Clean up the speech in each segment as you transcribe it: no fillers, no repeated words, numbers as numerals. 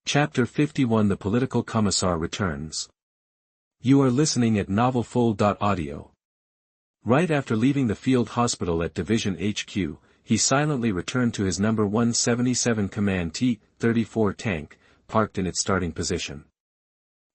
Chapter 51 The Political Commissar returns. You are listening at novelfull.audio. Right after leaving the field hospital at Division HQ, he silently returned to his number 177 Command T-34 tank, parked in its starting position.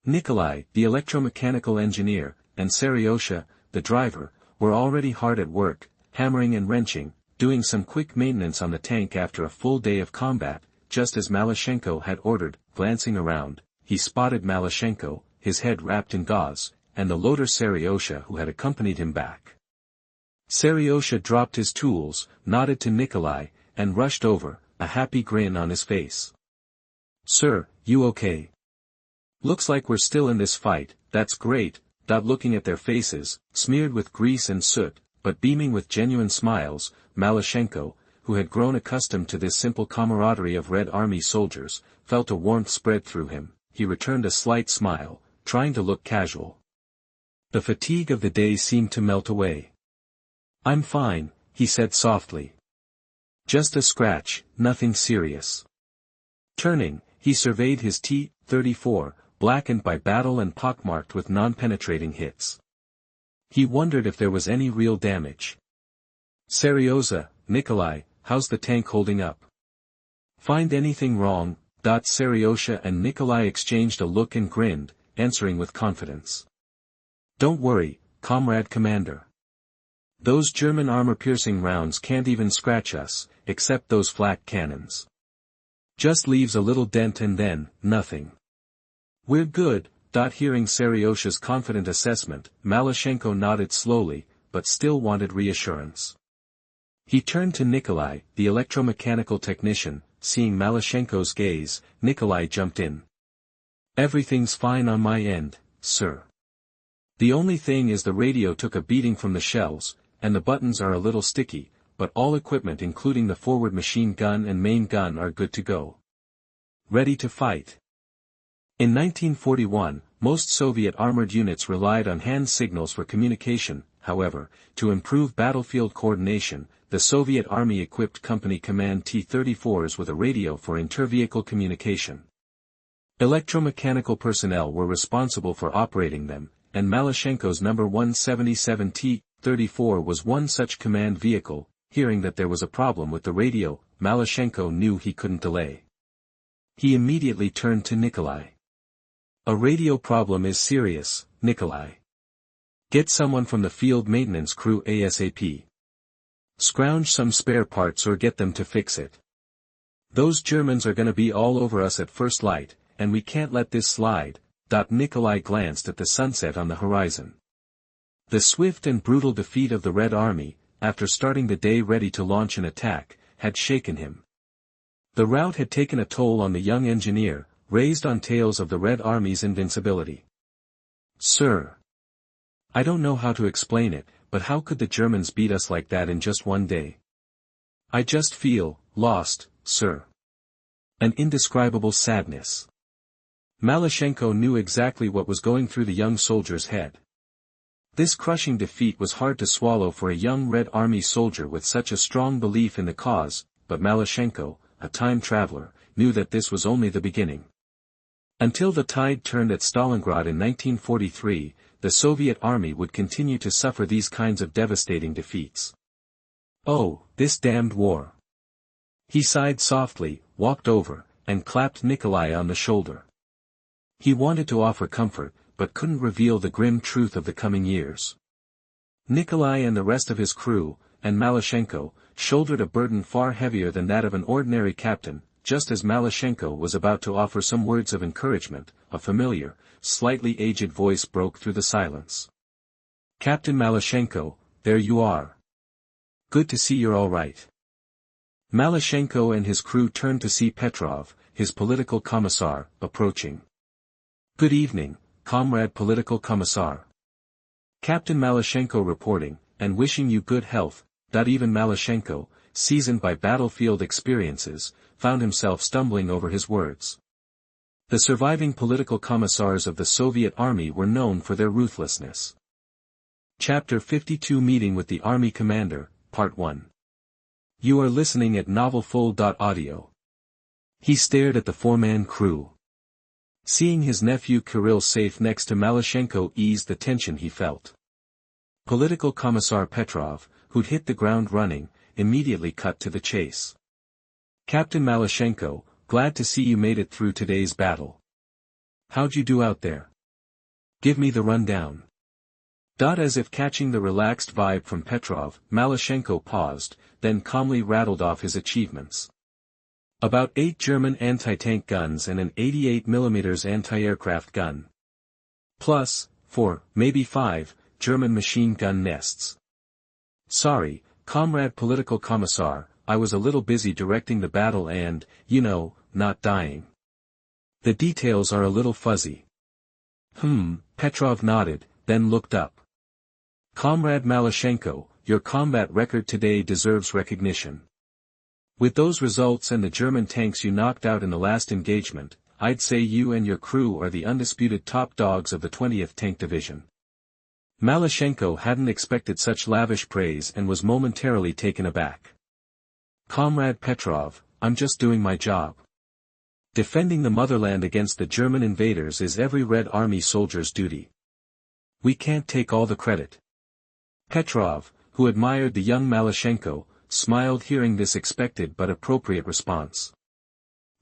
Nikolai, the electromechanical engineer, and Seryosha, the driver, were already hard at work, hammering and wrenching, doing some quick maintenance on the tank after a full day of combat, just as Malyshenko had ordered. Glancing around, he spotted Malyshenko, his head wrapped in gauze, and the loader Seryosha who had accompanied him back. Seryosha dropped his tools, nodded to Nikolai, and rushed over, a happy grin on his face. "Sir, you okay? Looks like we're still in this fight, that's great." Looking at their faces, smeared with grease and soot, but beaming with genuine smiles, Malyshenko, who had grown accustomed to this simple camaraderie of Red Army soldiers, felt a warmth spread through him. He returned a slight smile, trying to look casual. The fatigue of the day seemed to melt away. "I'm fine," he said softly. "Just a scratch, nothing serious." Turning, he surveyed his T-34, blackened by battle and pockmarked with non-penetrating hits. He wondered if there was any real damage. "Seryosha, Nikolai, how's the tank holding up? Find anything wrong?" Seryosha and Nikolai exchanged a look and grinned, answering with confidence. "Don't worry, comrade commander. Those German armor-piercing rounds can't even scratch us, except those flak cannons. Just leaves a little dent and then, nothing. We're good." Hearing Seryosha's confident assessment, Malyshenko nodded slowly, but still wanted reassurance. He turned to Nikolai, the electromechanical technician. Seeing Malyshenko's gaze, Nikolai jumped in. "Everything's fine on my end, sir. The only thing is the radio took a beating from the shells, and the buttons are a little sticky, but all equipment including the forward machine gun and main gun are good to go. Ready to fight." In 1941, most Soviet armored units relied on hand signals for communication. However, to improve battlefield coordination, the Soviet Army equipped Company Command T-34s with a radio for intervehicle communication. Electromechanical personnel were responsible for operating them, and Malyshenko's number 177 T-34 was one such command vehicle. Hearing that there was a problem with the radio, Malyshenko knew he couldn't delay. He immediately turned to Nikolai. "A radio problem is serious, Nikolai. Get someone from the field maintenance crew ASAP. Scrounge some spare parts or get them to fix it. Those Germans are gonna be all over us at first light, and we can't let this slide." Nikolai glanced at the sunset on the horizon. The swift and brutal defeat of the Red Army, after starting the day ready to launch an attack, had shaken him. The rout had taken a toll on the young engineer, raised on tales of the Red Army's invincibility. "Sir. I don't know how to explain it, but how could the Germans beat us like that in just one day? I just feel lost, sir. An indescribable sadness." Malyshenko knew exactly what was going through the young soldier's head. This crushing defeat was hard to swallow for a young Red Army soldier with such a strong belief in the cause, but Malyshenko, a time traveler, knew that this was only the beginning. Until the tide turned at Stalingrad in 1943, the Soviet Army would continue to suffer these kinds of devastating defeats. "Oh, this damned war." He sighed softly, walked over, and clapped Nikolai on the shoulder. He wanted to offer comfort, but couldn't reveal the grim truth of the coming years. Nikolai and the rest of his crew, and Malyshenko, shouldered a burden far heavier than that of an ordinary captain. Just as Malyshenko was about to offer some words of encouragement, a familiar, slightly aged voice broke through the silence. "Captain Malyshenko, there you are. Good to see you're all right." Malyshenko and his crew turned to see Petrov, his political commissar, approaching. "Good evening, comrade political commissar. Captain Malyshenko reporting, and wishing you good health." Even Malyshenko, seasoned by battlefield experiences, found himself stumbling over his words. The surviving political commissars of the Soviet Army were known for their ruthlessness. Chapter 52 Meeting with the Army Commander, Part 1. You are listening at novelfull.audio. He stared at the four-man crew. Seeing his nephew Kirill safe next to Malyshenko eased the tension he felt. Political Commissar Petrov, who'd hit the ground running, immediately cut to the chase. Captain Malyshenko, glad to see you made it through today's battle. How'd you do out there? Give me the rundown. As if catching the relaxed vibe from Petrov, Malyshenko paused, then calmly rattled off his achievements. About 8 German anti-tank guns and an 88mm anti-aircraft gun. Plus, 4, maybe 5, German machine gun nests. Sorry, Comrade Political Commissar, I was a little busy directing the battle and, not dying. The details are a little fuzzy. Petrov nodded, then looked up. Comrade Malyshenko, your combat record today deserves recognition. With those results and the German tanks you knocked out in the last engagement, I'd say you and your crew are the undisputed top dogs of the 20th Tank Division. Malyshenko hadn't expected such lavish praise and was momentarily taken aback. Comrade Petrov, I'm just doing my job. Defending the motherland against the German invaders is every Red Army soldier's duty. We can't take all the credit. Petrov, who admired the young Malyshenko, smiled hearing this expected but appropriate response.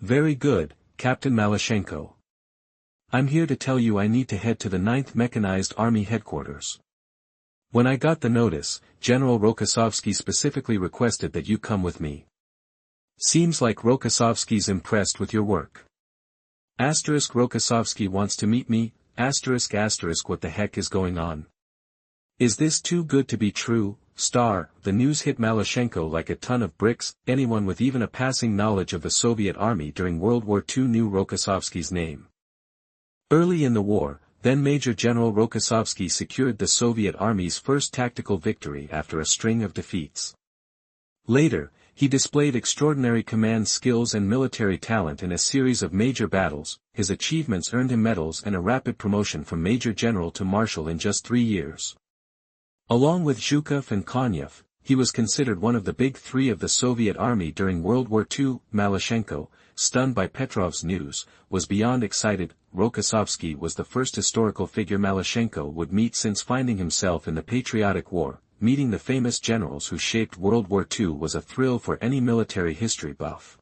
Very good, Captain Malyshenko. I'm here to tell you I need to head to the 9th Mechanized Army headquarters. When I got the notice, General Rokossovsky specifically requested that you come with me. Seems like Rokossovsky's impressed with your work. Rokossovsky wants to meet me, ***, what the heck is going on? Is this too good to be true? The news hit Malyshenko like a ton of bricks. Anyone with even a passing knowledge of the Soviet army during World War II knew Rokossovsky's name. Early in the war, then Major General Rokossovsky secured the Soviet army's first tactical victory after a string of defeats. Later, he displayed extraordinary command skills and military talent in a series of major battles. His achievements earned him medals and a rapid promotion from Major General to Marshal in just 3 years. Along with Zhukov and Konyev, he was considered one of the big three of the Soviet army during World War II. Malyshenko, stunned by Petrov's news, was beyond excited. Rokossovsky was the first historical figure Malyshenko would meet since finding himself in the Patriotic War. Meeting the famous generals who shaped World War II was a thrill for any military history buff.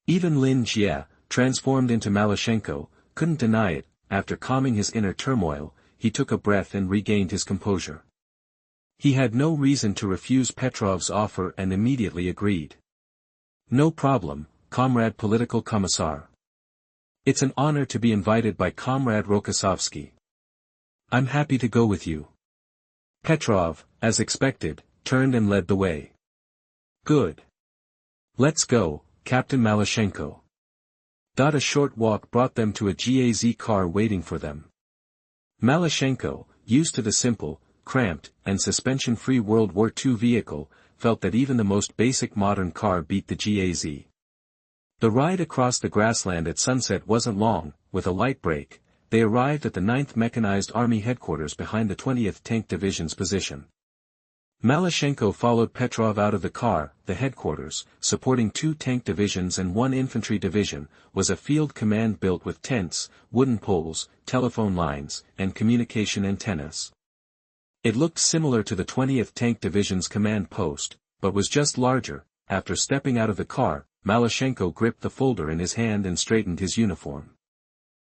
Even Lin Jie, transformed into Malyshenko, couldn't deny it. After calming his inner turmoil, he took a breath and regained his composure. He had no reason to refuse Petrov's offer and immediately agreed. No problem, Comrade Political Commissar. It's an honor to be invited by Comrade Rokossovsky. I'm happy to go with you. Petrov, as expected, turned and led the way. Good. Let's go, Captain Malyshenko. A short walk brought them to a GAZ car waiting for them. Malyshenko, used to the simple, cramped, and suspension-free World War II vehicle, felt that even the most basic modern car beat the GAZ. The ride across the grassland at sunset wasn't long. With a light break, they arrived at the 9th Mechanized Army headquarters behind the 20th Tank Division's position. Malyshenko followed Petrov out of the car. The headquarters, supporting 2 tank divisions and 1 infantry division, was a field command built with tents, wooden poles, telephone lines, and communication antennas. It looked similar to the 20th Tank Division's command post, but was just larger. After stepping out of the car, Malyshenko gripped the folder in his hand and straightened his uniform.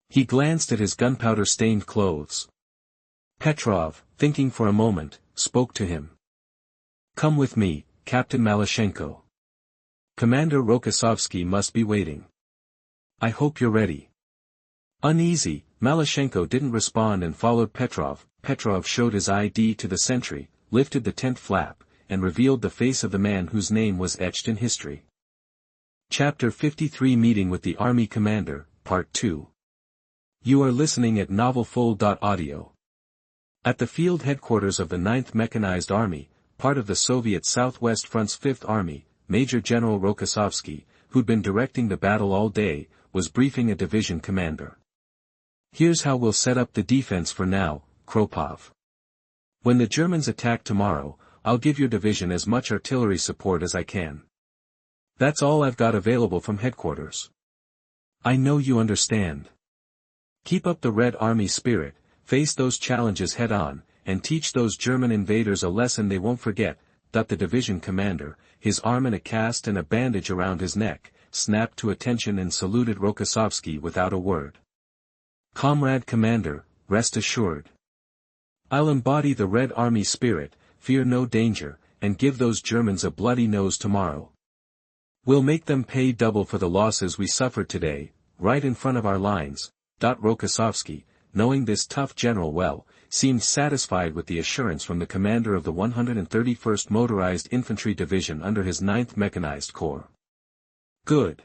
He glanced at his gunpowder-stained clothes. Petrov, thinking for a moment, spoke to him. Come with me, Captain Malyshenko. Commander Rokossovsky must be waiting. I hope you're ready. Uneasy, Malyshenko didn't respond and followed Petrov. Petrov showed his ID to the sentry, lifted the tent flap, and revealed the face of the man whose name was etched in history. Chapter 53 Meeting with the Army Commander, Part 2. You are listening at novelfull.audio. At the field headquarters of the 9th Mechanized Army, part of the Soviet Southwest Front's 5th Army, Major General Rokossovsky, who'd been directing the battle all day, was briefing a division commander. Here's how we'll set up the defense for now, Kropov. When the Germans attack tomorrow, I'll give your division as much artillery support as I can. That's all I've got available from headquarters. I know you understand. Keep up the Red Army spirit, face those challenges head-on, and teach those German invaders a lesson they won't forget. The division commander, his arm in a cast and a bandage around his neck, snapped to attention and saluted Rokossovsky without a word. Comrade Commander, rest assured. I'll embody the Red Army spirit, fear no danger, and give those Germans a bloody nose tomorrow. We'll make them pay double for the losses we suffered today, right in front of our lines. Rokossovsky, knowing this tough general well, seemed satisfied with the assurance from the commander of the 131st Motorized Infantry Division under his 9th Mechanized Corps. Good.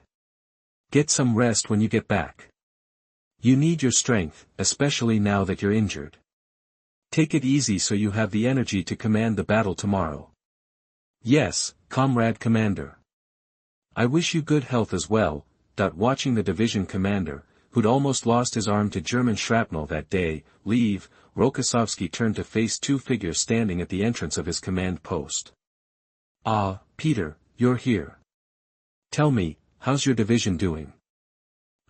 Get some rest when you get back. You need your strength, especially now that you're injured. Take it easy so you have the energy to command the battle tomorrow. Yes, Comrade Commander. I wish you good health as well. Watching the division commander, who'd almost lost his arm to German shrapnel that day, leave, Rokossovsky turned to face two figures standing at the entrance of his command post. Ah, Peter, you're here. Tell me, how's your division doing?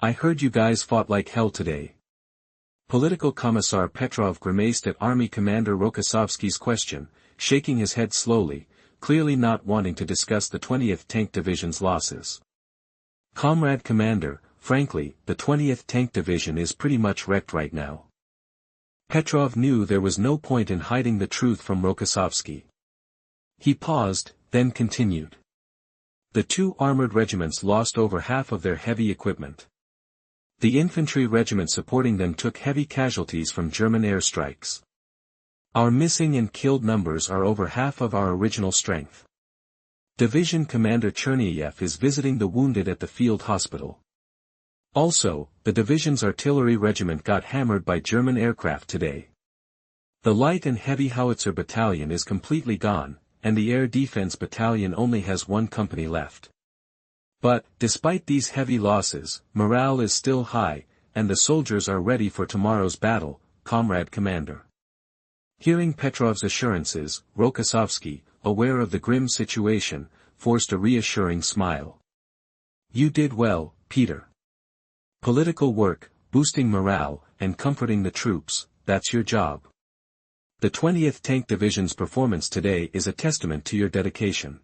I heard you guys fought like hell today. Political Commissar Petrov grimaced at Army Commander Rokossovsky's question, shaking his head slowly, clearly not wanting to discuss the 20th Tank Division's losses. Comrade Commander, frankly, the 20th Tank Division is pretty much wrecked right now. Petrov knew there was no point in hiding the truth from Rokossovsky. He paused, then continued. The two armored regiments lost over half of their heavy equipment. The infantry regiment supporting them took heavy casualties from German airstrikes. Our missing and killed numbers are over half of our original strength. Division Commander Cherniev is visiting the wounded at the field hospital. Also, the division's artillery regiment got hammered by German aircraft today. The light and heavy howitzer battalion is completely gone, and the air defense battalion only has one company left. But, despite these heavy losses, morale is still high, and the soldiers are ready for tomorrow's battle, Comrade Commander. Hearing Petrov's assurances, Rokossovsky, aware of the grim situation, forced a reassuring smile. You did well, Peter. Political work, boosting morale, and comforting the troops, that's your job. The 20th Tank Division's performance today is a testament to your dedication.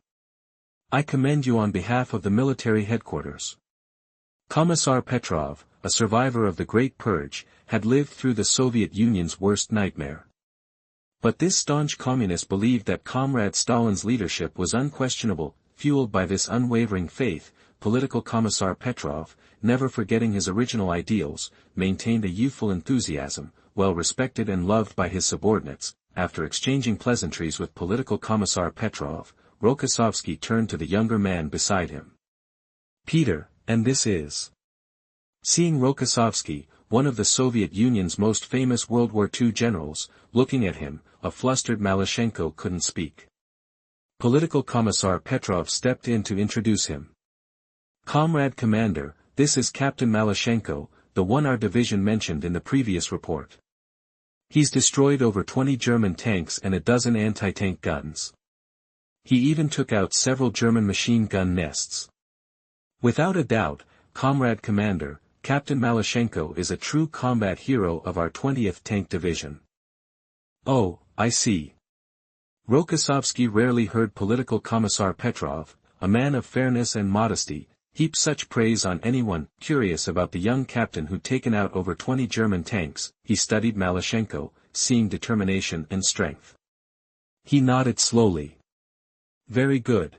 I commend you on behalf of the military headquarters. Commissar Petrov, a survivor of the Great Purge, had lived through the Soviet Union's worst nightmare. But this staunch communist believed that Comrade Stalin's leadership was unquestionable. Fueled by this unwavering faith, Political Commissar Petrov, never forgetting his original ideals, maintained a youthful enthusiasm, well respected and loved by his subordinates. After exchanging pleasantries with Political Commissar Petrov, Rokossovsky turned to the younger man beside him. Peter, and this is... Seeing Rokossovsky, one of the Soviet Union's most famous World War II generals, looking at him, a flustered Malyshenko couldn't speak. Political Commissar Petrov stepped in to introduce him. Comrade Commander, this is Captain Malyshenko, the one our division mentioned in the previous report. He's destroyed over 20 German tanks and a dozen anti-tank guns. He even took out several German machine gun nests. Without a doubt, Comrade Commander, Captain Malyshenko is a true combat hero of our 20th Tank Division. Oh, I see. Rokossovsky rarely heard Political Commissar Petrov, a man of fairness and modesty, heap such praise on anyone curious about the young captain who'd taken out over 20 German tanks. He studied Malyshenko, seeing determination and strength. He nodded slowly. Very good.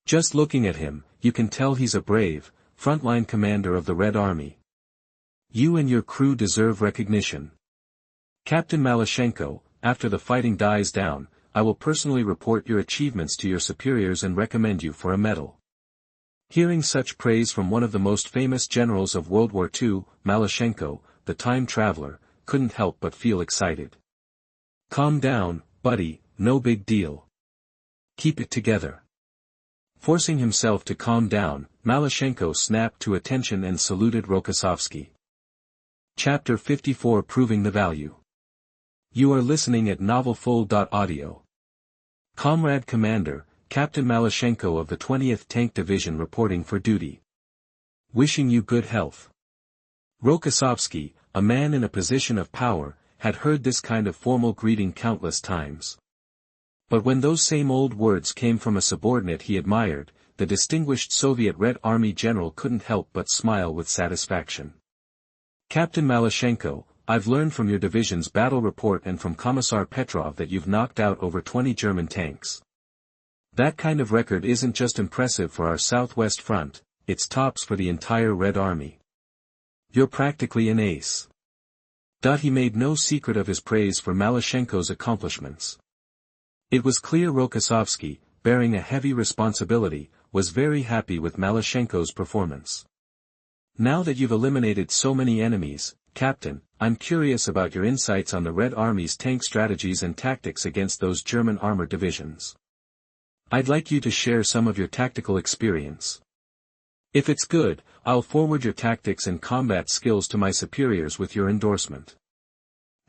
Just looking at him, you can tell he's a brave, frontline commander of the Red Army. You and your crew deserve recognition. Captain Malyshenko, after the fighting dies down, I will personally report your achievements to your superiors and recommend you for a medal. Hearing such praise from one of the most famous generals of World War II, Malyshenko, the time traveler, couldn't help but feel excited. Calm down, buddy, no big deal. Keep it together. Forcing himself to calm down, Malyshenko snapped to attention and saluted Rokossovsky. Chapter 54 Proving the Value. You are listening at novelfull.audio. Comrade Commander, Captain Malyshenko of the 20th Tank Division reporting for duty. Wishing you good health. Rokossovsky, a man in a position of power, had heard this kind of formal greeting countless times. But when those same old words came from a subordinate he admired, the distinguished Soviet Red Army general couldn't help but smile with satisfaction. "Captain Malyshenko, I've learned from your division's battle report and from Commissar Petrov that you've knocked out over 20 German tanks. That kind of record isn't just impressive for our Southwest Front, it's tops for the entire Red Army. You're practically an ace." He made no secret of his praise for Malyshenko's accomplishments. It was clear Rokossovsky, bearing a heavy responsibility, was very happy with Malyshenko's performance. "Now that you've eliminated so many enemies, Captain, I'm curious about your insights on the Red Army's tank strategies and tactics against those German armored divisions. I'd like you to share some of your tactical experience. If it's good, I'll forward your tactics and combat skills to my superiors with your endorsement.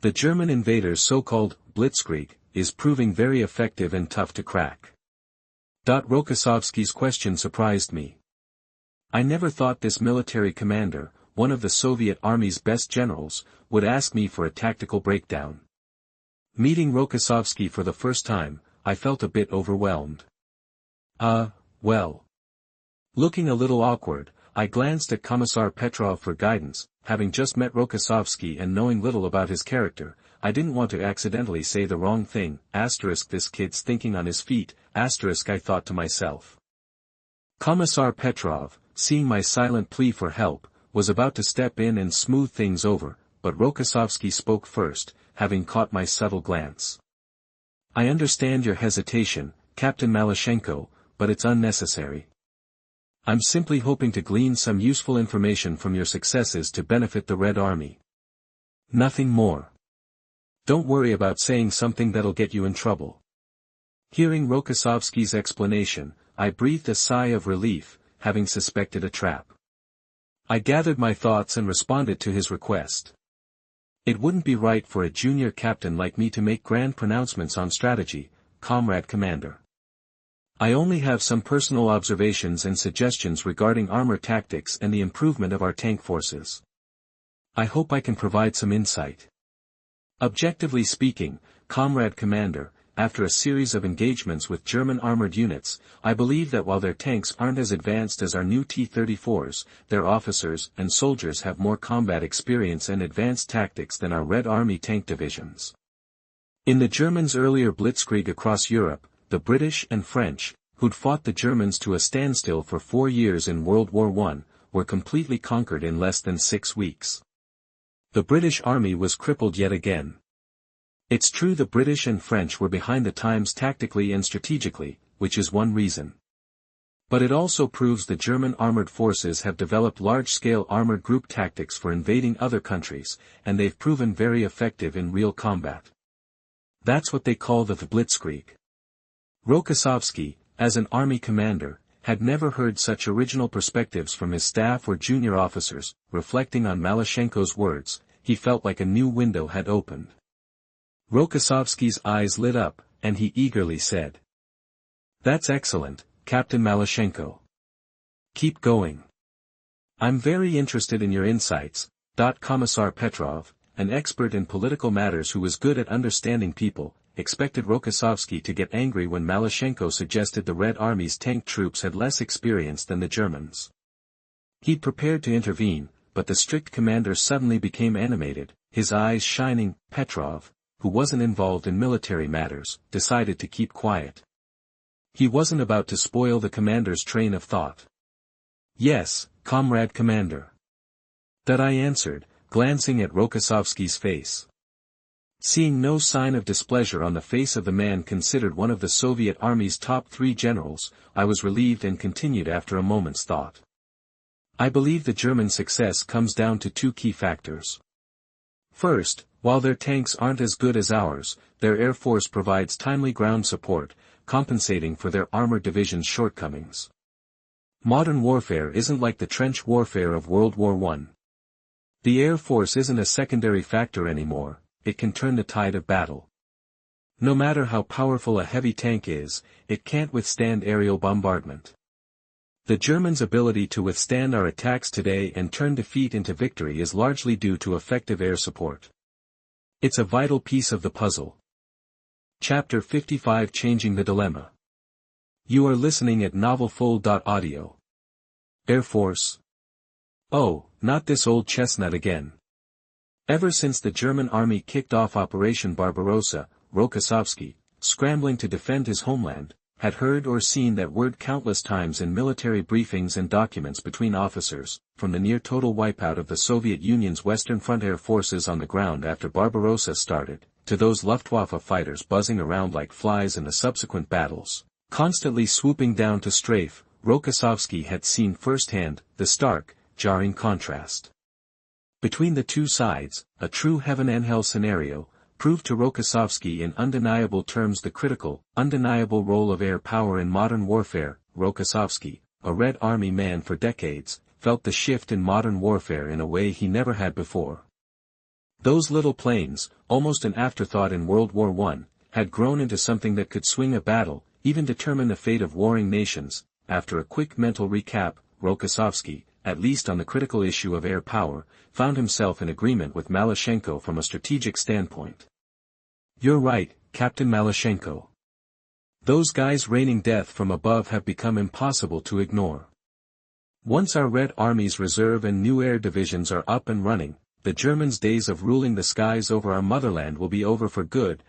The German invaders' so-called blitzkrieg is proving very effective and tough to crack." Rokossovsky's question surprised me. I never thought this military commander, one of the Soviet Army's best generals, would ask me for a tactical breakdown. Meeting Rokossovsky for the first time, I felt a bit overwhelmed. Well. Looking a little awkward, I glanced at Commissar Petrov for guidance. Having just met Rokossovsky and knowing little about his character, I didn't want to accidentally say the wrong thing. This kid's thinking on his feet, I thought to myself. Commissar Petrov, seeing my silent plea for help, was about to step in and smooth things over, but Rokossovsky spoke first, having caught my subtle glance. "I understand your hesitation, Captain Malyshenko, but it's unnecessary. I'm simply hoping to glean some useful information from your successes to benefit the Red Army. Nothing more. Don't worry about saying something that'll get you in trouble." Hearing Rokossovsky's explanation, I breathed a sigh of relief, having suspected a trap. I gathered my thoughts and responded to his request. It wouldn't be right for a junior captain like me to make grand pronouncements on strategy, Comrade Commander. I only have some personal observations and suggestions regarding armor tactics and the improvement of our tank forces. I hope I can provide some insight. Objectively speaking, Comrade Commander, after a series of engagements with German armored units, I believe that while their tanks aren't as advanced as our new T-34s, their officers and soldiers have more combat experience and advanced tactics than our Red Army tank divisions. In the Germans' earlier blitzkrieg across Europe, the British and French, who'd fought the Germans to a standstill for 4 years in World War I, were completely conquered in less than 6 weeks. The British Army was crippled yet again. It's true the British and French were behind the times tactically and strategically, which is one reason. But it also proves the German armored forces have developed large-scale armored group tactics for invading other countries, and they've proven very effective in real combat. That's what they call the blitzkrieg. Rokossovsky, as an army commander, had never heard such original perspectives from his staff or junior officers. Reflecting on Malyshenko's words, he felt like a new window had opened. Rokossovsky's eyes lit up, and he eagerly said, "That's excellent, Captain Malyshenko. Keep going. I'm very interested in your insights." Commissar Petrov, an expert in political matters who was good at understanding people, expected Rokossovsky to get angry when Malyshenko suggested the Red Army's tank troops had less experience than the Germans. He'd prepared to intervene, but the strict commander suddenly became animated, his eyes shining. Petrov, who wasn't involved in military matters, decided to keep quiet. He wasn't about to spoil the commander's train of thought. "Yes, Comrade Commander." I answered, glancing at Rokossovsky's face. Seeing no sign of displeasure on the face of the man considered one of the Soviet Army's top 3 generals, I was relieved and continued after a moment's thought. "I believe the German success comes down to 2 key factors. First, while their tanks aren't as good as ours, their air force provides timely ground support, compensating for their armored division's shortcomings. Modern warfare isn't like the trench warfare of World War I. The air force isn't a secondary factor anymore, it can turn the tide of battle. No matter how powerful a heavy tank is, it can't withstand aerial bombardment. The Germans' ability to withstand our attacks today and turn defeat into victory is largely due to effective air support. It's a vital piece of the puzzle. Chapter 55 Changing the Dilemma. You are listening at novelfull.audio. Air Force. Oh, not this old chestnut again. Ever since the German army kicked off Operation Barbarossa, Rokossovsky, scrambling to defend his homeland, had heard or seen that word countless times in military briefings and documents between officers, from the near-total wipeout of the Soviet Union's Western Front air forces on the ground after Barbarossa started, to those Luftwaffe fighters buzzing around like flies in the subsequent battles, constantly swooping down to strafe. Rokossovsky had seen firsthand the stark, jarring contrast between the two sides. A true heaven and hell scenario proved to Rokossovsky in undeniable terms the critical, undeniable role of air power in modern warfare. Rokossovsky, a Red Army man for decades, felt the shift in modern warfare in a way he never had before. Those little planes, almost an afterthought in World War I, had grown into something that could swing a battle, even determine the fate of warring nations. After a quick mental recap, Rokossovsky, at least on the critical issue of air power, found himself in agreement with Malyshenko from a strategic standpoint. You're right, Captain Malyshenko. Those guys raining death from above have become impossible to ignore. Once our Red Army's reserve and new air divisions are up and running, the Germans' days of ruling the skies over our motherland will be over for good.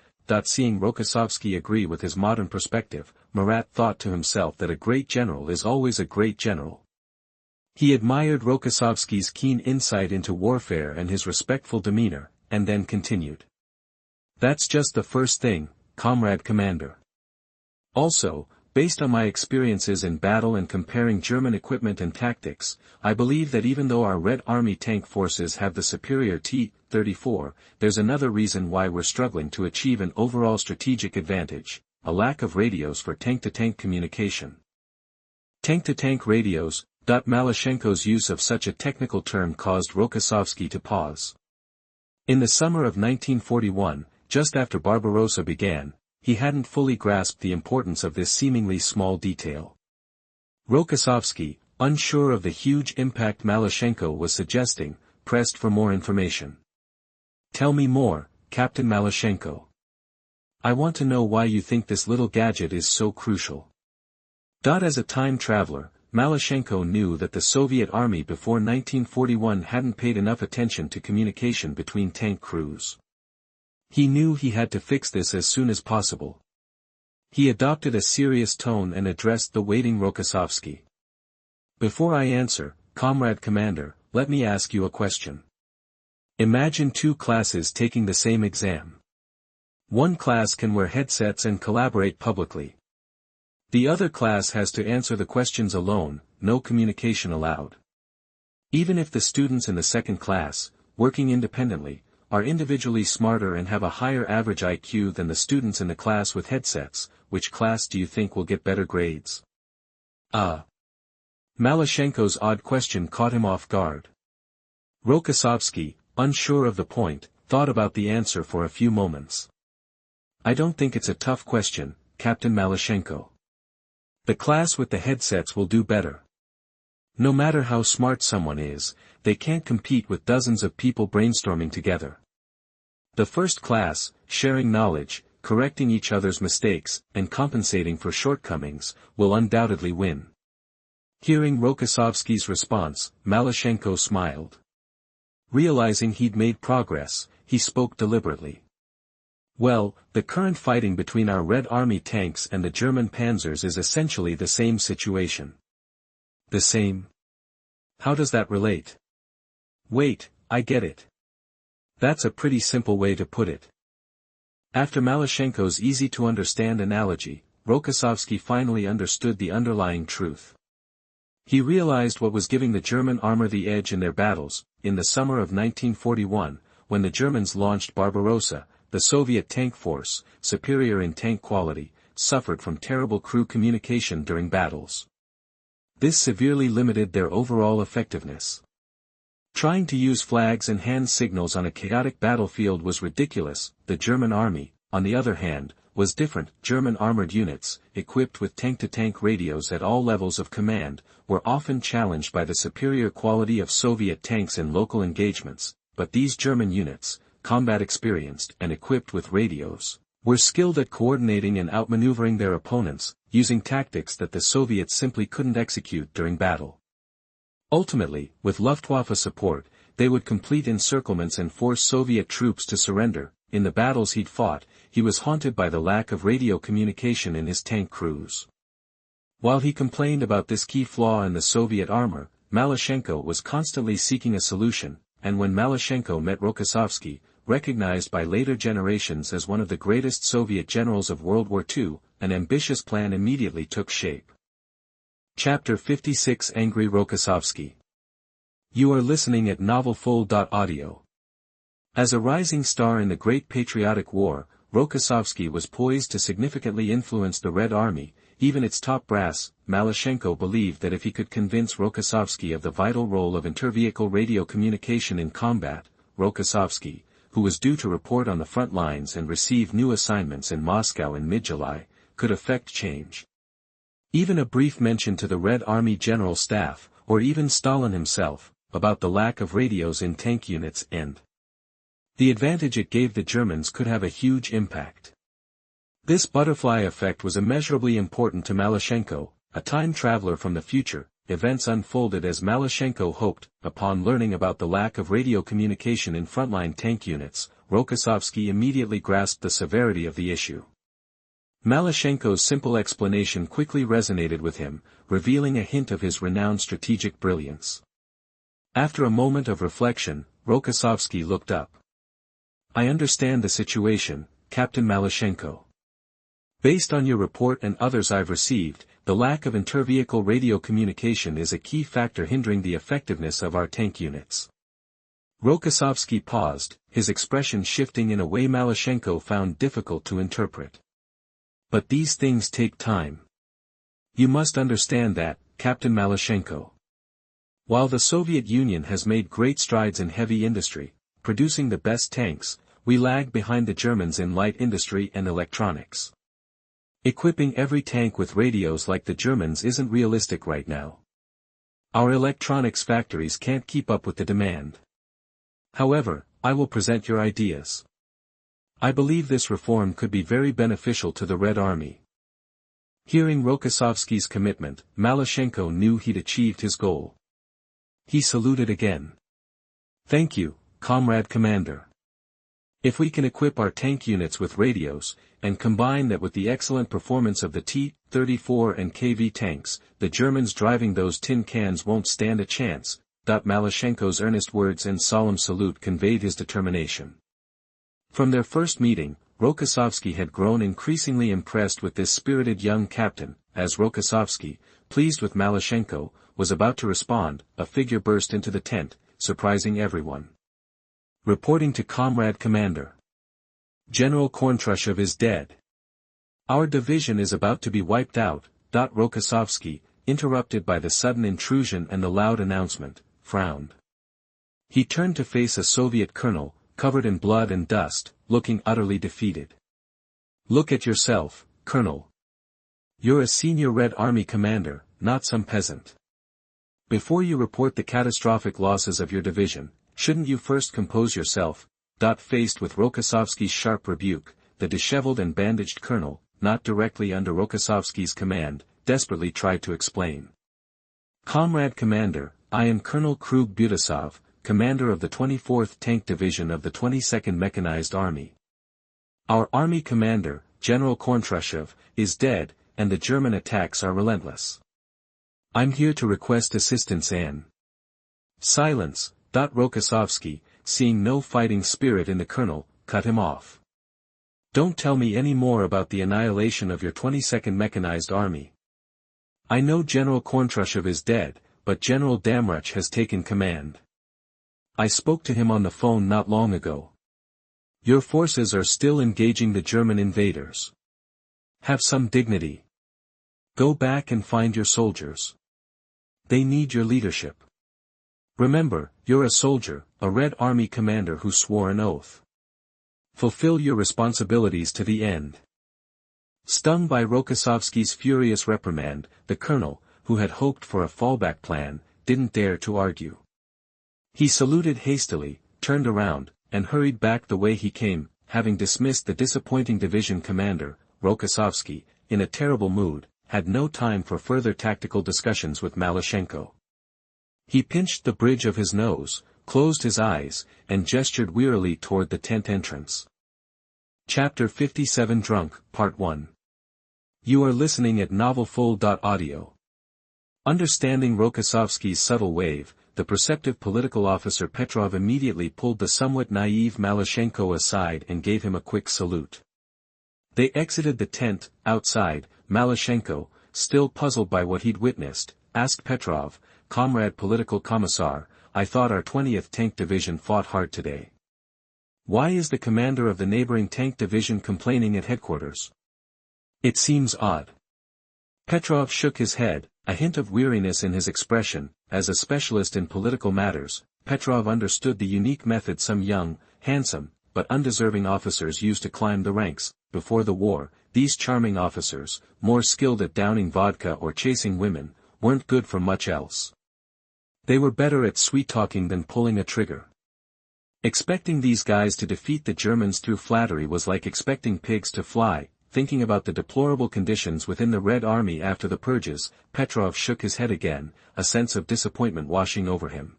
Seeing Rokossovsky agree with his modern perspective, Marat thought to himself that a great general is always a great general. He admired Rokossovsky's keen insight into warfare and his respectful demeanor, and then continued. That's just the first thing, Comrade Commander. Also, based on my experiences in battle and comparing German equipment and tactics, I believe that even though our Red Army tank forces have the superior T-34, there's another reason why we're struggling to achieve an overall strategic advantage: a lack of radios for tank-to-tank communication. Tank-to-tank radios. Malyshenko's use of such a technical term caused Rokossovsky to pause. In the summer of 1941, just after Barbarossa began, he hadn't fully grasped the importance of this seemingly small detail. Rokossovsky, unsure of the huge impact Malyshenko was suggesting, pressed for more information. Tell me more, Captain Malyshenko. I want to know why you think this little gadget is so crucial. As a time traveler, Malyshenko knew that the Soviet army before 1941 hadn't paid enough attention to communication between tank crews. He knew he had to fix this as soon as possible. He adopted a serious tone and addressed the waiting Rokossovsky. Before I answer, Comrade Commander, let me ask you a question. Imagine two classes taking the same exam. One class can wear headsets and collaborate publicly. The other class has to answer the questions alone, no communication allowed. Even if the students in the second class, working independently, are individually smarter and have a higher average IQ than the students in the class with headsets, which class do you think will get better grades? Malyshenko's odd question caught him off guard. Rokossovsky, unsure of the point, thought about the answer for a few moments. I don't think it's a tough question, Captain Malyshenko. The class with the headsets will do better. No matter how smart someone is, they can't compete with dozens of people brainstorming together. The first class, sharing knowledge, correcting each other's mistakes, and compensating for shortcomings, will undoubtedly win. Hearing Rokossovsky's response, Malyshenko smiled. Realizing he'd made progress, he spoke deliberately. Well, the current fighting between our Red Army tanks and the German panzers is essentially the same situation. The same? How does that relate? Wait, I get it. That's a pretty simple way to put it. After Malyshenko's easy-to-understand analogy, Rokossovsky finally understood the underlying truth. He realized what was giving the German armor the edge in their battles. In the summer of 1941, when the Germans launched Barbarossa, the Soviet tank force, superior in tank quality, suffered from terrible crew communication during battles. This severely limited their overall effectiveness. Trying to use flags and hand signals on a chaotic battlefield was ridiculous. The German army, on the other hand, was different. German armored units, equipped with tank-to-tank radios at all levels of command, were often challenged by the superior quality of Soviet tanks in local engagements, but these German units, combat experienced and equipped with radios, were skilled at coordinating and outmaneuvering their opponents, using tactics that the Soviets simply couldn't execute during battle. Ultimately, with Luftwaffe support, they would complete encirclements and force Soviet troops to surrender. In the battles he'd fought, he was haunted by the lack of radio communication in his tank crews. While he complained about this key flaw in the Soviet armor, Malyshenko was constantly seeking a solution, and when Malyshenko met Rokossovsky, recognized by later generations as one of the greatest Soviet generals of World War II, an ambitious plan immediately took shape. Chapter 56 Angry Rokossovsky. You are listening at novelfull.audio. As a rising star in the Great Patriotic War, Rokossovsky was poised to significantly influence the Red Army, even its top brass. Malyshenko believed that if he could convince Rokossovsky of the vital role of intervehicle radio communication in combat, Rokossovsky, who was due to report on the front lines and receive new assignments in Moscow in mid-July, could effect change. Even a brief mention to the Red Army General Staff, or even Stalin himself, about the lack of radios in tank units and the advantage it gave the Germans could have a huge impact. This butterfly effect was immeasurably important to Malyshenko, a time traveler from the future. Events unfolded as Malyshenko hoped. Upon learning about the lack of radio communication in frontline tank units, Rokossovsky immediately grasped the severity of the issue. Malyshenko's simple explanation quickly resonated with him, revealing a hint of his renowned strategic brilliance. After a moment of reflection, Rokossovsky looked up. I understand the situation, Captain Malyshenko. Based on your report and others I've received, the lack of intervehicle radio communication is a key factor hindering the effectiveness of our tank units. Rokossovsky paused, his expression shifting in a way Malyshenko found difficult to interpret. But these things take time. You must understand that, Captain Malyshenko. While the Soviet Union has made great strides in heavy industry, producing the best tanks, we lag behind the Germans in light industry and electronics. Equipping every tank with radios like the Germans isn't realistic right now. Our electronics factories can't keep up with the demand. However, I will present your ideas. I believe this reform could be very beneficial to the Red Army. Hearing Rokossovsky's commitment, Malyshenko knew he'd achieved his goal. He saluted again. Thank you, Comrade Commander. If we can equip our tank units with radios, and combine that with the excellent performance of the T-34 and KV tanks, the Germans driving those tin cans won't stand a chance. Malyshenko's earnest words and solemn salute conveyed his determination. From their first meeting, Rokossovsky had grown increasingly impressed with this spirited young captain. As Rokossovsky, pleased with Malyshenko, was about to respond, a figure burst into the tent, surprising everyone. Reporting to Comrade Commander. General Korntrushev is dead. Our division is about to be wiped out. Rokossovsky, interrupted by the sudden intrusion and the loud announcement, frowned. He turned to face a Soviet colonel, covered in blood and dust, looking utterly defeated. Look at yourself, Colonel. You're a senior Red Army commander, not some peasant. Before you report the catastrophic losses of your division, shouldn't you first compose yourself? Faced with Rokossovsky's sharp rebuke, the disheveled and bandaged colonel, not directly under Rokossovsky's command, desperately tried to explain. Comrade Commander, I am Colonel Krug Butasov, commander of the 24th Tank Division of the 22nd Mechanized Army. Our army commander, General Korntrushev, is dead, and the German attacks are relentless. I'm here to request assistance and silence. Rokossovsky, seeing no fighting spirit in the colonel, cut him off. Don't tell me any more about the annihilation of your 22nd Mechanized Army. I know General Korntrushev is dead, but General Damruch has taken command. I spoke to him on the phone not long ago. Your forces are still engaging the German invaders. Have some dignity. Go back and find your soldiers. They need your leadership. Remember, you're a soldier, a Red Army commander who swore an oath. Fulfill your responsibilities to the end. Stung by Rokossovsky's furious reprimand, the colonel, who had hoped for a fallback plan, didn't dare to argue. He saluted hastily, turned around, and hurried back the way he came, having dismissed the disappointing division commander, Rokossovsky, in a terrible mood, had no time for further tactical discussions with Malyshenko. He pinched the bridge of his nose, closed his eyes, and gestured wearily toward the tent entrance. Chapter 57 Drunk, Part 1. You are listening at novelfull.audio. Understanding Rokossovsky's subtle wave, the perceptive political officer Petrov immediately pulled the somewhat naive Malyshenko aside and gave him a quick salute. They exited the tent. Outside, Malyshenko, still puzzled by what he'd witnessed, asked Petrov, "Comrade Political Commissar, I thought our 20th Tank Division fought hard today. Why is the commander of the neighboring tank division complaining at headquarters? It seems odd." Petrov shook his head, a hint of weariness in his expression. As a specialist in political matters, Petrov understood the unique method some young, handsome, but undeserving officers used to climb the ranks. Before the war, these charming officers, more skilled at downing vodka or chasing women, weren't good for much else. They were better at sweet-talking than pulling a trigger. Expecting these guys to defeat the Germans through flattery was like expecting pigs to fly. Thinking about the deplorable conditions within the Red Army after the purges, Petrov shook his head again, a sense of disappointment washing over him.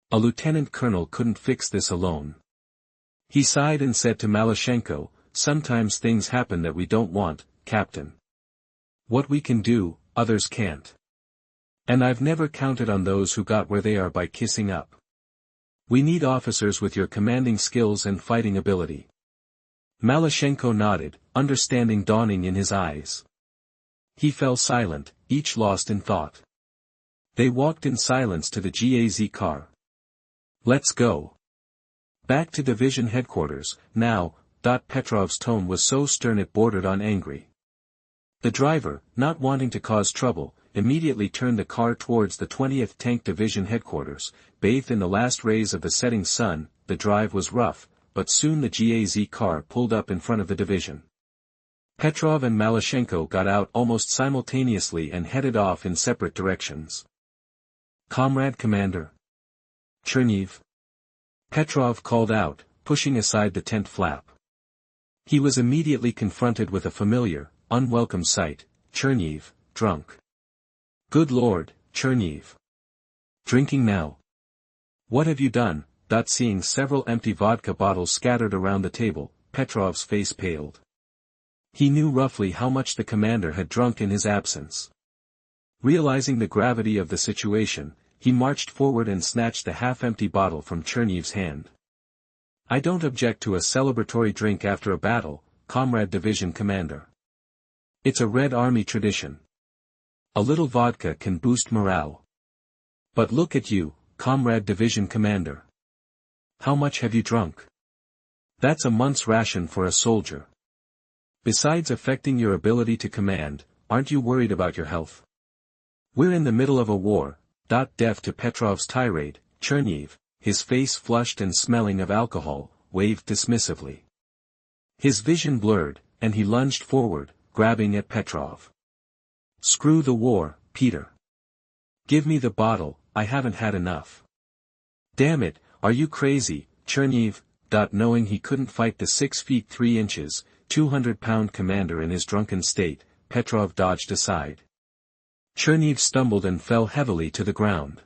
A lieutenant colonel couldn't fix this alone. He sighed and said to Malyshenko, "Sometimes things happen that we don't want, Captain. What we can do, others can't. And I've never counted on those who got where they are by kissing up. We need officers with your commanding skills and fighting ability." Malyshenko nodded, understanding dawning in his eyes. He fell silent, each lost in thought. They walked in silence to the GAZ car. "Let's go. Back to division headquarters, now." Petrov's tone was so stern it bordered on angry. The driver, not wanting to cause trouble, immediately turned the car towards the 20th Tank Division headquarters. Bathed in the last rays of the setting sun, the drive was rough, but soon the GAZ car pulled up in front of the division. Petrov and Malyshenko got out almost simultaneously and headed off in separate directions. "Comrade Commander." "Cherniv." Petrov called out, pushing aside the tent flap. He was immediately confronted with a familiar, unwelcome sight: Cherniv, drunk. "Good Lord, Cherniv. Drinking now? What have you done?" Seeing several empty vodka bottles scattered around the table, Petrov's face paled. He knew roughly how much the commander had drunk in his absence. Realizing the gravity of the situation, he marched forward and snatched the half-empty bottle from Cherniv's hand. "I don't object to a celebratory drink after a battle, Comrade Division Commander. It's a Red Army tradition. A little vodka can boost morale. But look at you, Comrade Division Commander. How much have you drunk? That's a month's ration for a soldier. Besides affecting your ability to command, aren't you worried about your health? We're in the middle of a war." Deaf to Petrov's tirade, Cherniv, his face flushed and smelling of alcohol, waved dismissively. His vision blurred, and he lunged forward, grabbing at Petrov. "Screw the war, Peter. Give me the bottle, I haven't had enough." "Damn it, are you crazy, Cherniv?" Knowing he couldn't fight the 6 feet 3 inches, 200-pound commander in his drunken state, Petrov dodged aside. Cherniv stumbled and fell heavily to the ground.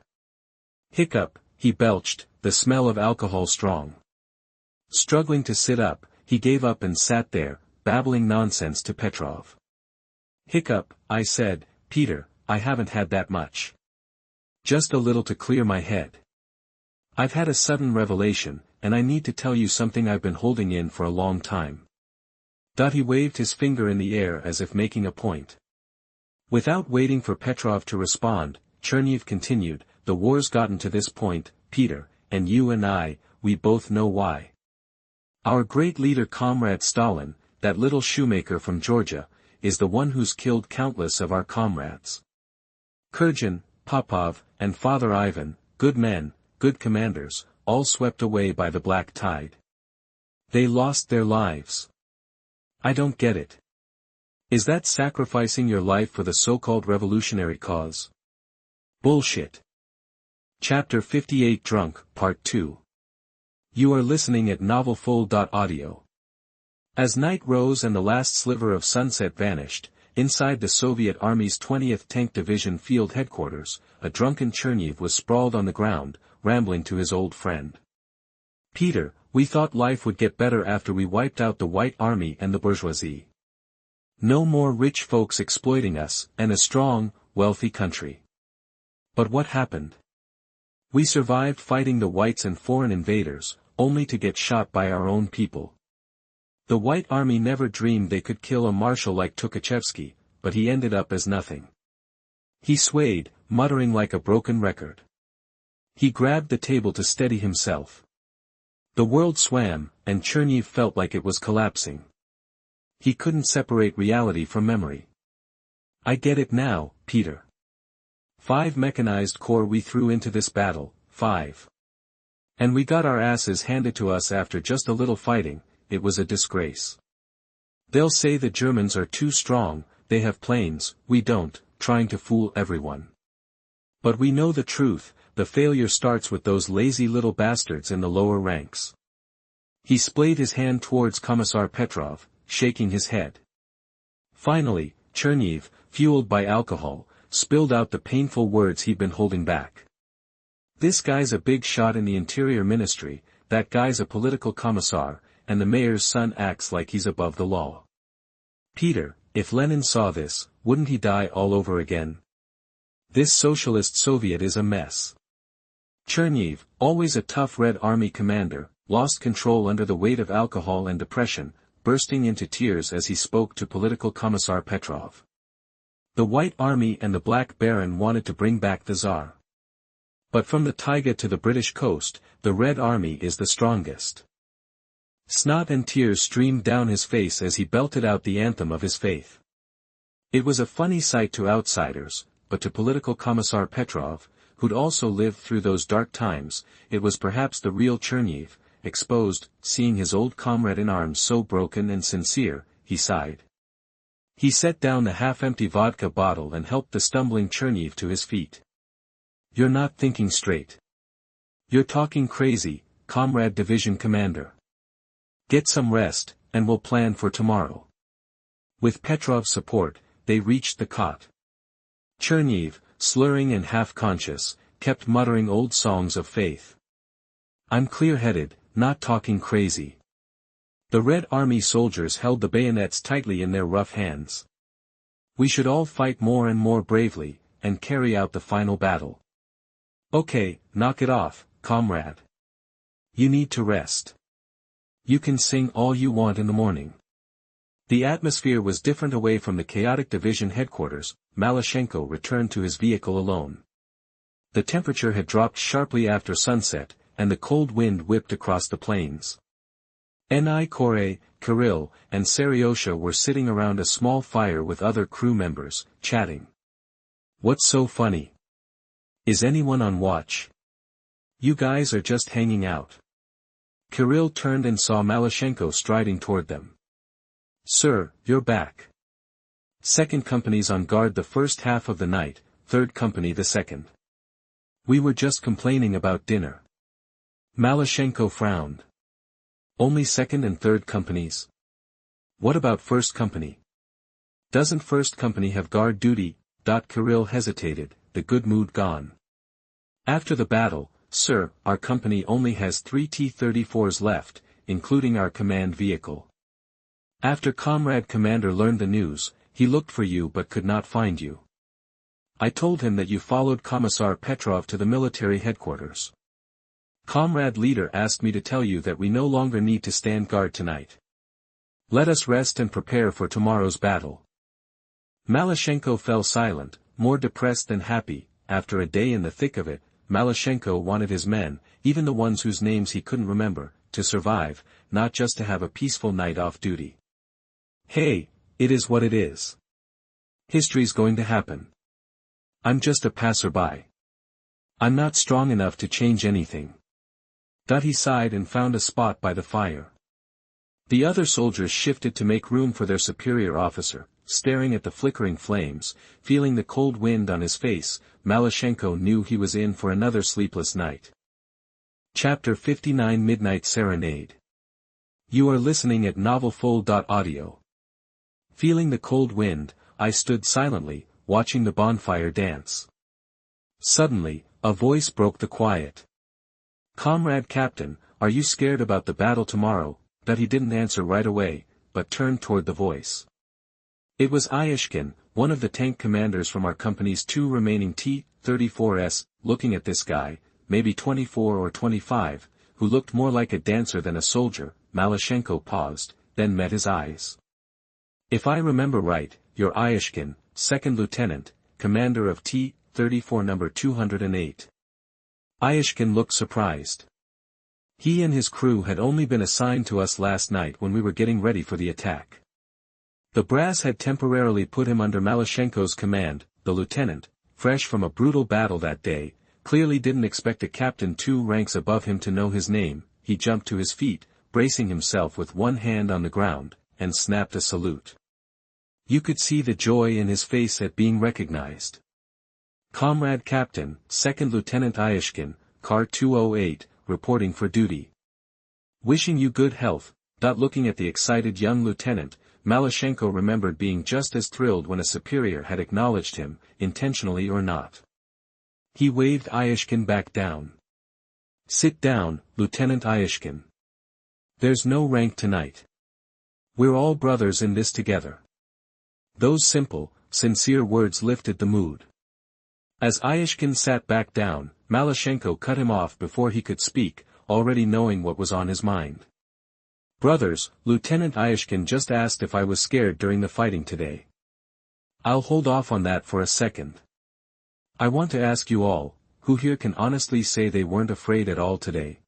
Hiccup, he belched, the smell of alcohol strong. Struggling to sit up, he gave up and sat there, babbling nonsense to Petrov. "Hiccup, I said, Peter, I haven't had that much. Just a little to clear my head. I've had a sudden revelation, and I need to tell you something I've been holding in for a long time." He waved his finger in the air as if making a point. Without waiting for Petrov to respond, Cherniv continued, "The war's gotten to this point, Peter, and you and I, we both know why. Our great leader Comrade Stalin, that little shoemaker from Georgia, is the one who's killed countless of our comrades. Kurgan, Popov, and Father Ivan, good men, good commanders, all swept away by the black tide. They lost their lives. I don't get it. Is that sacrificing your life for the so-called revolutionary cause? Bullshit. Chapter 58 Drunk, Part 2. You are listening at novelfull.audio. As night rose and the last sliver of sunset vanished, inside the Soviet Army's 20th Tank Division field headquarters, a drunken Cherniv was sprawled on the ground, rambling to his old friend. Peter, we thought life would get better after we wiped out the White Army and the bourgeoisie. No more rich folks exploiting us, and a strong, wealthy country. But what happened? We survived fighting the whites and foreign invaders, only to get shot by our own people. The White Army never dreamed they could kill a marshal like Tukhachevsky, but he ended up as nothing. He swayed, muttering like a broken record. He grabbed the table to steady himself. The world swam, and Cherniv felt like it was collapsing. He couldn't separate reality from memory. I get it now, Peter. 5 mechanized corps we threw into this battle, 5. And we got our asses handed to us after just a little fighting. It was a disgrace. They'll say the Germans are too strong, they have planes, we don't, trying to fool everyone. But we know the truth, the failure starts with those lazy little bastards in the lower ranks. He splayed his hand towards Commissar Petrov, shaking his head. Finally, Cherniv, fueled by alcohol, spilled out the painful words he'd been holding back. This guy's a big shot in the Interior Ministry, that guy's a political commissar, and the mayor's son acts like he's above the law. Peter, if Lenin saw this, wouldn't he die all over again? This socialist Soviet is a mess. Cherniv, always a tough Red Army commander, lost control under the weight of alcohol and depression, bursting into tears as he spoke to political commissar Petrov. The White Army and the Black Baron wanted to bring back the Tsar. But from the taiga to the British coast, the Red Army is the strongest. Snot and tears streamed down his face as he belted out the anthem of his faith. It was a funny sight to outsiders, but to political commissar Petrov, who'd also lived through those dark times, it was perhaps the real Cherniv, exposed. Seeing his old comrade in arms so broken and sincere, he sighed. He set down the half-empty vodka bottle and helped the stumbling Cherniv to his feet. You're not thinking straight. You're talking crazy, comrade division commander. Get some rest, and we'll plan for tomorrow. With Petrov's support, they reached the cot. Cherniv, slurring and half-conscious, kept muttering old songs of faith. I'm clear-headed, not talking crazy. The Red Army soldiers held the bayonets tightly in their rough hands. We should all fight more and more bravely, and carry out the final battle. Okay, knock it off, comrade. You need to rest. You can sing all you want in the morning. The atmosphere was different away from the chaotic division headquarters. Malyshenko returned to his vehicle alone. The temperature had dropped sharply after sunset, and the cold wind whipped across the plains. Kore, Kirill, and Seryosha were sitting around a small fire with other crew members, chatting. What's so funny? Is anyone on watch? You guys are just hanging out. Kirill turned and saw Malyshenko striding toward them. Sir, you're back. 2nd Company's on guard the first half of the night, 3rd Company the second. We were just complaining about dinner. Malyshenko frowned. Only 2nd and 3rd Companies? What about 1st Company? Doesn't 1st Company have guard duty? Kirill hesitated, the good mood gone. After the battle, sir, our company only has 3 T-34s left, including our command vehicle. After Comrade Commander learned the news, he looked for you but could not find you. I told him that you followed Commissar Petrov to the military headquarters. Comrade Leader asked me to tell you that we no longer need to stand guard tonight. Let us rest and prepare for tomorrow's battle. Malyshenko fell silent, more depressed than happy. After a day in the thick of it, Malyshenko wanted his men, even the ones whose names he couldn't remember, to survive, not just to have a peaceful night off duty. Hey, it is what it is. History's going to happen. I'm just a passerby. I'm not strong enough to change anything. He sighed and found a spot by the fire. The other soldiers shifted to make room for their superior officer, staring at the flickering flames, feeling the cold wind on his face. Malyshenko knew he was in for another sleepless night. Chapter 59 Midnight Serenade. You are listening at novelfull.audio. Feeling the cold wind, I stood silently, watching the bonfire dance. Suddenly, a voice broke the quiet. "Comrade Captain, are you scared about the battle tomorrow?" That he didn't answer right away, but turned toward the voice. It was Iyashkin, one of the tank commanders from our company's 2 remaining T-34s, looking at this guy, maybe 24 or 25, who looked more like a dancer than a soldier. Malyshenko paused, then met his eyes. "If I remember right, you're Iyashkin, second lieutenant, commander of T-34 number 208. Iyashkin looked surprised. He and his crew had only been assigned to us last night when we were getting ready for the attack. The brass had temporarily put him under Malyshenko's command. The lieutenant, fresh from a brutal battle that day, clearly didn't expect a captain 2 ranks above him to know his name. He jumped to his feet, bracing himself with one hand on the ground, and snapped a salute. You could see the joy in his face at being recognized. "Comrade Captain, Second Lieutenant Iyashkin, Car 208, reporting for duty. Wishing you good health." Looking at the excited young lieutenant, Malyshenko remembered being just as thrilled when a superior had acknowledged him, intentionally or not. He waved Iyashkin back down. "Sit down, Lieutenant Iyashkin. There's no rank tonight. We're all brothers in this together." Those simple, sincere words lifted the mood. As Iyashkin sat back down, Malyshenko cut him off before he could speak, already knowing what was on his mind. "Brothers, Lieutenant Iyashkin just asked if I was scared during the fighting today. I'll hold off on that for a second. I want to ask you all, who here can honestly say they weren't afraid at all today?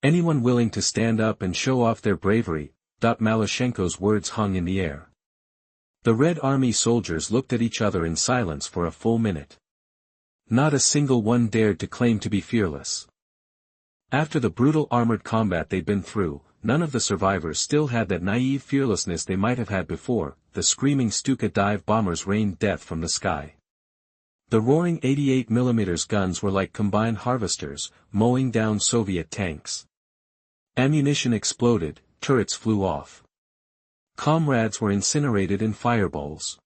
Anyone willing to stand up and show off their bravery?" Malyshenko's words hung in the air. The Red Army soldiers looked at each other in silence for a full minute. Not a single one dared to claim to be fearless. After the brutal armored combat they'd been through, none of the survivors still had that naive fearlessness they might have had before. The screaming Stuka dive bombers rained death from the sky. The roaring 88mm guns were like combined harvesters, mowing down Soviet tanks. Ammunition exploded, turrets flew off. Comrades were incinerated in fireballs.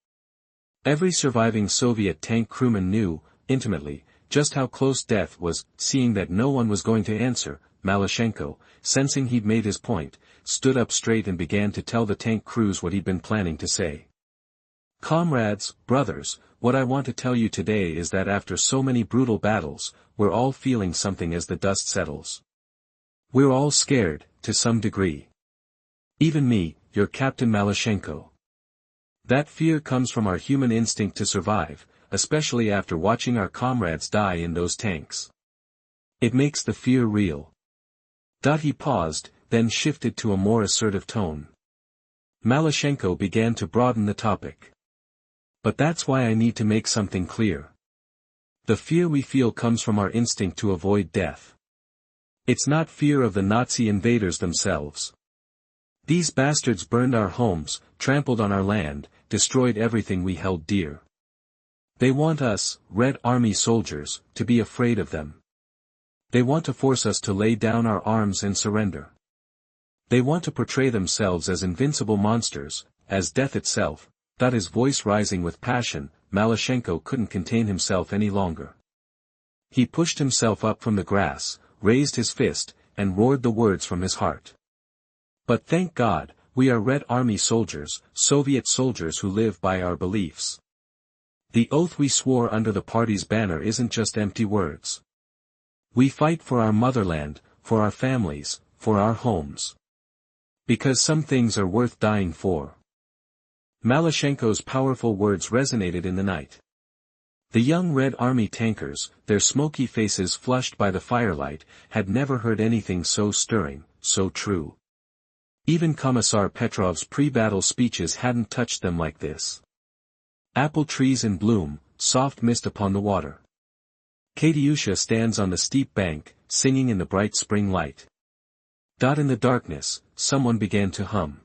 Every surviving Soviet tank crewman knew, intimately, just how close death was. Seeing that no one was going to answer, Malyshenko, sensing he'd made his point, stood up straight and began to tell the tank crews what he'd been planning to say. "Comrades, brothers, what I want to tell you today is that after so many brutal battles, we're all feeling something as the dust settles. We're all scared, to some degree. Even me, your Captain Malyshenko. That fear comes from our human instinct to survive, especially after watching our comrades die in those tanks. It makes the fear real." He paused, then shifted to a more assertive tone. Malyshenko began to broaden the topic. "But that's why I need to make something clear. The fear we feel comes from our instinct to avoid death. It's not fear of the Nazi invaders themselves. These bastards burned our homes, trampled on our land, destroyed everything we held dear. They want us, Red Army soldiers, to be afraid of them. They want to force us to lay down our arms and surrender. They want to portray themselves as invincible monsters, as death itself." His voice rising with passion, Malyshenko couldn't contain himself any longer. He pushed himself up from the grass, raised his fist, and roared the words from his heart. "But thank God, we are Red Army soldiers, Soviet soldiers who live by our beliefs. The oath we swore under the party's banner isn't just empty words. We fight for our motherland, for our families, for our homes. Because some things are worth dying for." Malyshenko's powerful words resonated in the night. The young Red Army tankers, their smoky faces flushed by the firelight, had never heard anything so stirring, so true. Even Commissar Petrov's pre-battle speeches hadn't touched them like this. Apple trees in bloom, soft mist upon the water. Katyusha stands on the steep bank, singing in the bright spring light. In the darkness, someone began to hum.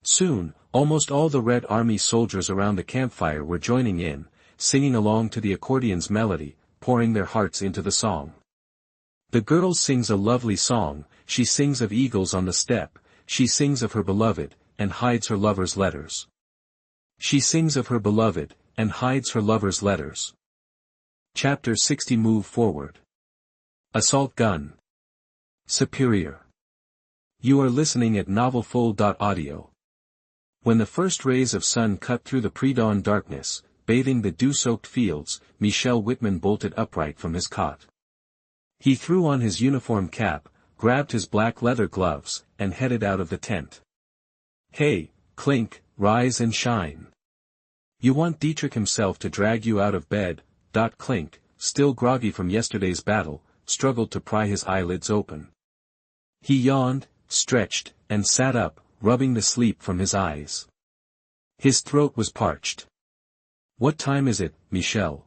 Soon, Almost all the Red Army soldiers around the campfire were joining in, singing along to the accordion's melody, pouring their hearts into the song. The girl sings a lovely song, she sings of eagles on the steppe, she sings of her beloved, and hides her lover's letters. She sings of her beloved, and hides her lover's letters. Chapter 60. Move forward. Assault gun. Superior. You are listening at novelfull.audio. When the first rays of sun cut through the pre-dawn darkness, bathing the dew-soaked fields, Michel Whitman bolted upright from his cot. He threw on his uniform cap, grabbed his black leather gloves, and headed out of the tent. Hey, Clink, rise and shine. You want Dietrich himself to drag you out of bed. Clink, still groggy from yesterday's battle, struggled to pry his eyelids open. He yawned, stretched, and sat up, rubbing the sleep from his eyes. His throat was parched. What time is it, Michel?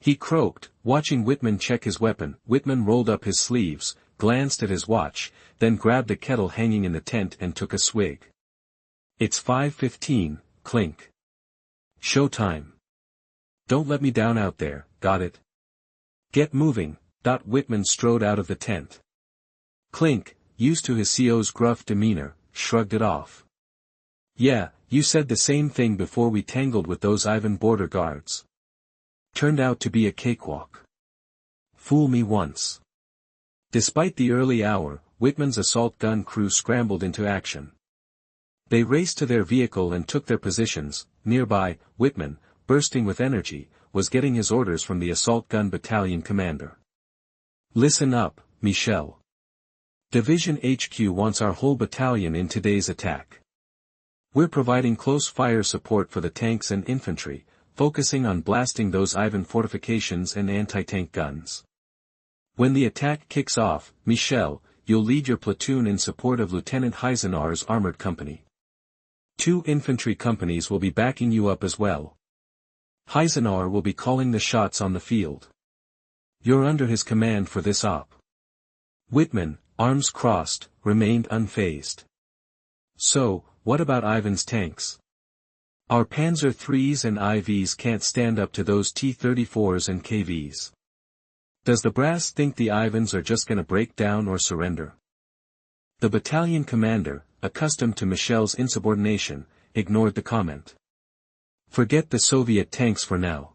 He croaked, watching Whitman check his weapon. Whitman rolled up his sleeves, glanced at his watch, then grabbed a kettle hanging in the tent and took a swig. It's 5:15, Clink. Show time. Don't let me down out there, got it? Get moving. Whitman strode out of the tent. Clink, used to his CO's gruff demeanor, shrugged it off. Yeah, you said the same thing before we tangled with those Ivan border guards. Turned out to be a cakewalk. Fool me once. Despite the early hour, Whitman's assault gun crew scrambled into action. They raced to their vehicle and took their positions. Nearby, Whitman, bursting with energy, was getting his orders from the assault gun battalion commander. Listen up, Michel. Division HQ wants our whole battalion in today's attack. We're providing close fire support for the tanks and infantry, focusing on blasting those Ivan fortifications and anti-tank guns. When the attack kicks off, Michel, you'll lead your platoon in support of Lieutenant Heisenar's armored company. 2 infantry companies will be backing you up as well. Heisenar will be calling the shots on the field. You're under his command for this op. Whitman, arms crossed, remained unfazed. So, what about Ivan's tanks? Our Panzer IIIs and IVs can't stand up to those T-34s and KVs. Does the brass think the Ivans are just gonna break down or surrender? The battalion commander, accustomed to Michel's insubordination, ignored the comment. Forget the Soviet tanks for now.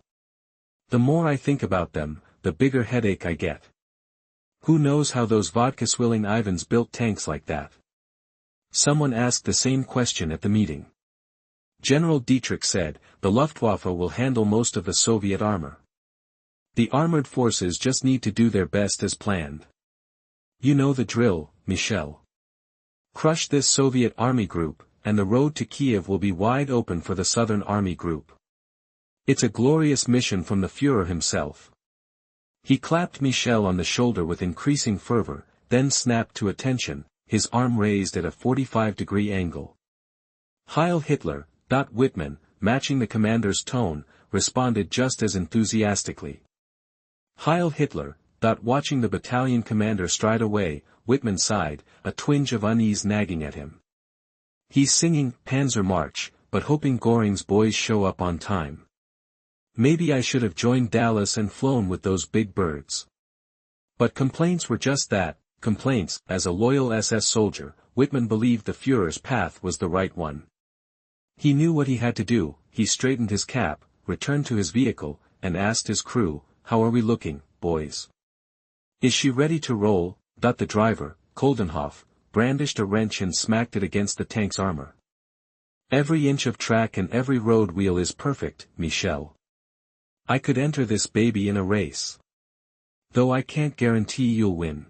The more I think about them, the bigger headache I get. Who knows how those vodka-swilling Ivans built tanks like that? Someone asked the same question at the meeting. General Dietrich said, the Luftwaffe will handle most of the Soviet armor. The armored forces just need to do their best as planned. You know the drill, Michel. Crush this Soviet army group, and the road to Kiev will be wide open for the Southern Army Group. It's a glorious mission from the Führer himself. He clapped Michel on the shoulder with increasing fervor, then snapped to attention, his arm raised at a 45-degree angle. Heil Hitler. Whitman, matching the commander's tone, responded just as enthusiastically. Heil Hitler. Watching the battalion commander stride away, Whitman sighed, a twinge of unease nagging at him. He's singing Panzer March, but hoping Göring's boys show up on time. Maybe I should have joined Dallas and flown with those big birds. But complaints were just that, complaints. As a loyal SS soldier, Whitman believed the Führer's path was the right one. He knew what he had to do. He straightened his cap, returned to his vehicle, and asked his crew, how are we looking, boys? Is she ready to roll? The driver, Koldenhoff, brandished a wrench and smacked it against the tank's armor. Every inch of track and every road wheel is perfect, Michel. I could enter this baby in a race. Though I can't guarantee you'll win.